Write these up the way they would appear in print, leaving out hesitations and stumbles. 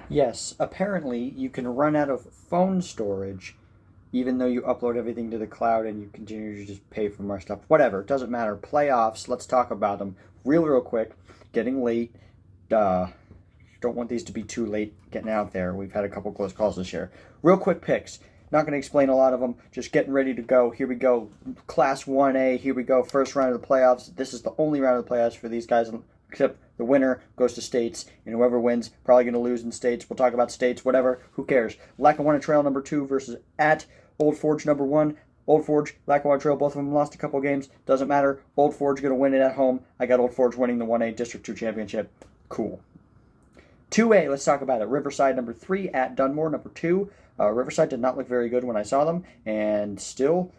Yes, apparently you can run out of phone storage even though you upload everything to the cloud and you continue to just pay for more stuff. Whatever, it doesn't matter. Playoffs, let's talk about them real quick. Getting late. Don't want these to be too late getting out there. We've had a couple close calls this year. Real quick picks. Not going to explain a lot of them. Just getting ready to go. Here we go. Class 1A. Here we go. First round of the playoffs. This is the only round of the playoffs for these guys, except the winner goes to states, and whoever wins probably going to lose in states. We'll talk about states, whatever. Who cares? Lackawanna Trail number 2 versus at Old Forge number 1. Old Forge, Lackawanna Trail, both of them lost a couple games. Doesn't matter. Old Forge going to win it at home. I got Old Forge winning the 1A District 2 championship. Cool. 2A, let's talk about it. Riverside number 3 at Dunmore number 2. Riverside did not look very good when I saw them, and still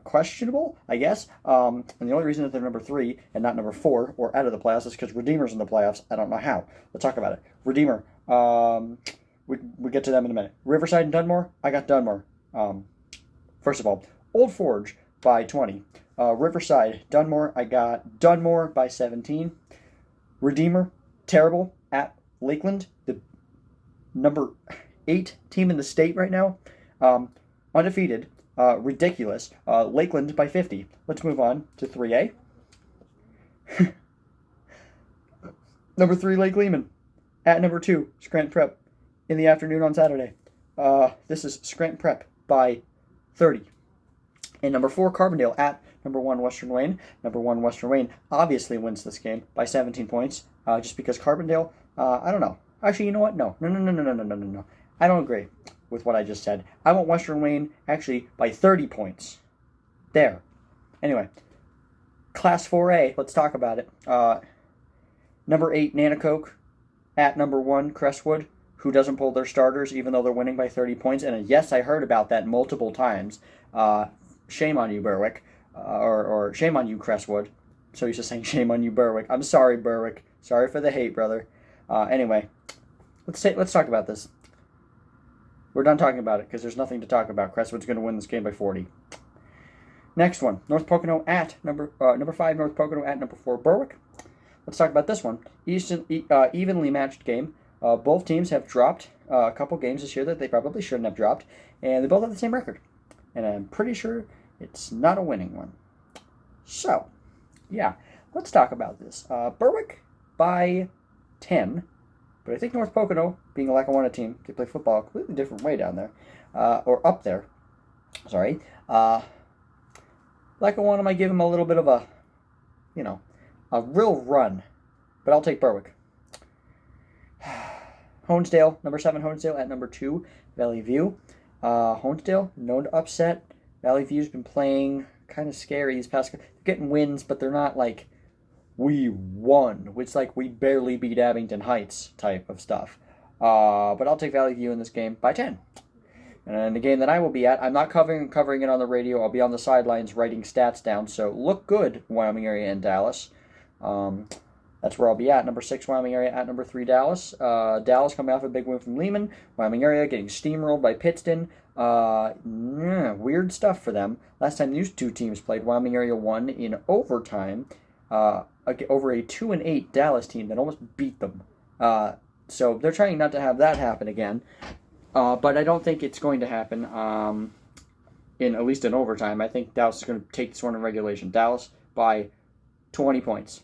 questionable, I guess. And the only reason that they're number 3 and not number 4 or out of the playoffs is because Redeemer's in the playoffs. I don't know how. Let's talk about it. Redeemer, we get to them in a minute. Riverside and Dunmore, I got Dunmore. First of all, Old Forge by 20. Riverside, Dunmore, I got Dunmore by 17. Redeemer, terrible at Lakeland, the number 8 team in the state right now. Undefeated. Ridiculous. Lakeland by 50. Let's move on to 3A. Number 3, Lake Lehman. At number 2, Scranton Prep. In the afternoon on Saturday. This is Scranton Prep by 30. And number 4, Carbondale at number 1, Western Wayne. Number 1, Western Wayne obviously wins this game by 17 points. Just because Carbondale, I don't know. Actually, you know what? No. I don't agree with what I just said. I want Western Wayne actually by 30 points. There. Anyway, Class 4A, let's talk about it. Number 8, Nanacoke at number 1, Crestwood, who doesn't pull their starters even though they're winning by 30 points. And yes, I heard about that multiple times. Shame on you, Berwick. Or shame on you, Crestwood. So he's just saying shame on you, Berwick. I'm sorry, Berwick. Sorry for the hate, brother. Anyway, let's talk about this. We're done talking about it because there's nothing to talk about. Crestwood's going to win this game by 40. Next one, North Pocono at number 5, North Pocono at number 4, Berwick. Let's talk about this one. Evenly matched game. Both teams have dropped a couple games this year that they probably shouldn't have dropped, and they both have the same record. And I'm pretty sure it's not a winning one. So, yeah, let's talk about this. Berwick by 10, but I think North Pocono, being a Lackawanna team, they play football a completely different way down there, or up there. Sorry. Lackawanna might give them a little bit of a real run, but I'll take Berwick. Honesdale, number 7, Honesdale at number 2, Valley View. Honesdale, known to upset. Valley View's been playing kind of scary these past. They're getting wins, but they're not like we won. It's like we barely beat Abington Heights type of stuff. But I'll take Valley View in this game by 10. And the game that I will be at, I'm not covering it on the radio. I'll be on the sidelines writing stats down. So look good, Wyoming area and Dallas. That's where I'll be at. Number 6, Wyoming area at number 3, Dallas. Dallas coming off a big win from Lehman. Wyoming area getting steamrolled by Pittston. Weird stuff for them. Last time these two teams played, Wyoming area won in overtime over a 2-8 Dallas team that almost beat them. So they're trying not to have that happen again. But I don't think it's going to happen at least in overtime. I think Dallas is going to take this one in regulation. Dallas by 20 points.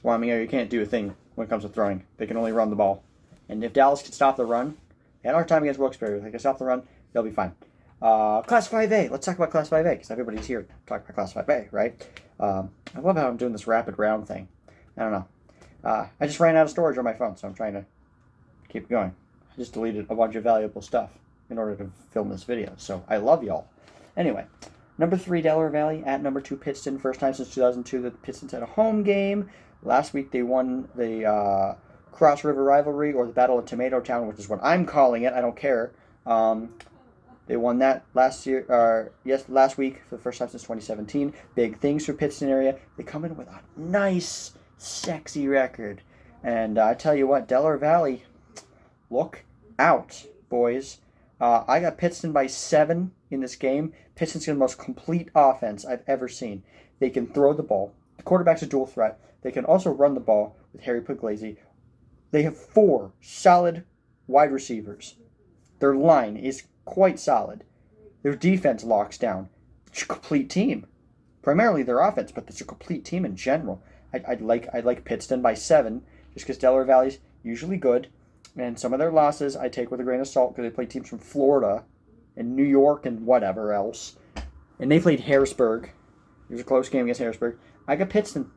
Wyoming area can't do a thing when it comes to throwing. They can only run the ball. And if Dallas can stop the run, they had a hard time against Wilkes-Barre. If they can stop the run, they'll be fine. Class 5A. Let's talk about Class 5A because everybody's here to talk about Class 5A, right? I love how I'm doing this rapid round thing. I don't know. I just ran out of storage on my phone, so I'm trying to keep going. I just deleted a bunch of valuable stuff in order to film this video, so I love y'all. Anyway, number 3, Delaware Valley at number 2, Pittston. First time since 2002 that the Pistons had a home game. Last week they won the Cross River Rivalry, or the Battle of Tomato Town, which is what I'm calling it. I don't care. They won that last week for the first time since 2017. Big things for Pittston area. They come in with a nice, sexy record. And I tell you what, Delaware Valley, look out, boys. I got Pittston by 7 in this game. Pittston's got the most complete offense I've ever seen. They can throw the ball. The quarterback's a dual threat. They can also run the ball with Harry Puglisi. They have 4 solid wide receivers. Their line is quite solid. Their defense locks down. It's a complete team. Primarily their offense, but it's a complete team in general. I'd like Pittston by 7, just because Delaware Valley's usually good. And some of their losses I take with a grain of salt because they play teams from Florida and New York and whatever else. And they played Harrisburg. It was a close game against Harrisburg. I got Pittston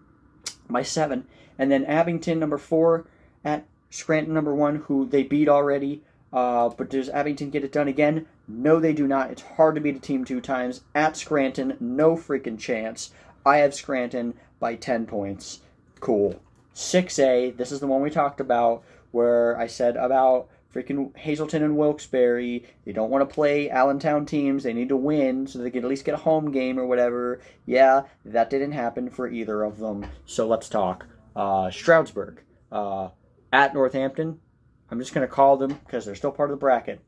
by 7. And then Abington, number 4, at Scranton, number 1, who they beat already. But does Abington get it done again? No, they do not. It's hard to beat a team 2 times. At Scranton, no freaking chance. I have Scranton by 10 points. Cool. 6A, this is the one we talked about, where I said about freaking Hazleton and Wilkes-Barre. They don't want to play Allentown teams. They need to win so they can at least get a home game or whatever. Yeah, that didn't happen for either of them. So let's talk. Stroudsburg. At Northampton. I'm just going to call them because they're still part of the bracket.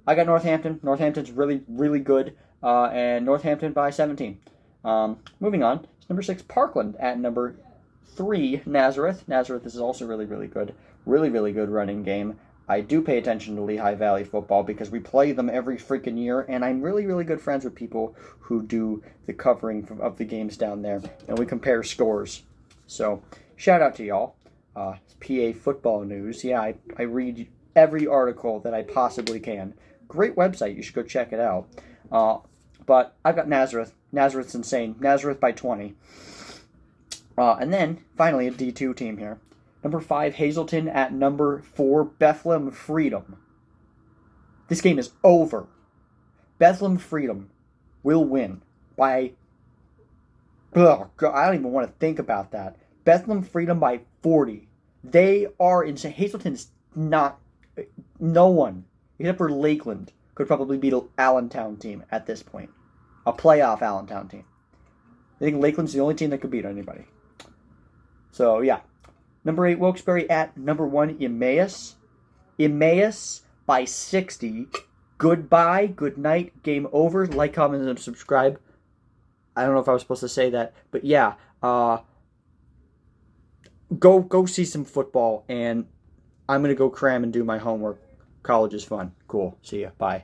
I got Northampton. Northampton's really, really good. And Northampton by 17. Moving on. Number 6, Parkland. At number 3, Nazareth. Nazareth is also really, really good. Really, really good running game. I do pay attention to Lehigh Valley football because we play them every freaking year, and I'm really, really good friends with people who do the covering of the games down there, and we compare scores. So, shout out to y'all. PA football news. Yeah, I read every article that I possibly can. Great website. You should go check it out. But I've got Nazareth. Nazareth's insane. Nazareth by 20. And then, finally, a D2 team here. Number 5, Hazleton at number 4, Bethlehem Freedom. This game is over. Bethlehem Freedom will win by... Oh, God, I don't even want to think about that. Bethlehem Freedom by 40. They are insane. Hazleton's not... No one, except for Lakeland, could probably beat an Allentown team at this point. A playoff Allentown team. I think Lakeland's the only team that could beat anybody. So, yeah. Number 8, Wilkes-Barre at number 1, Emmaus. Emmaus by 60. Goodbye, good night, game over. Like, comment, and subscribe. I don't know if I was supposed to say that, but yeah. Go see some football, and I'm going to go cram and do my homework. College is fun. Cool. See ya. Bye.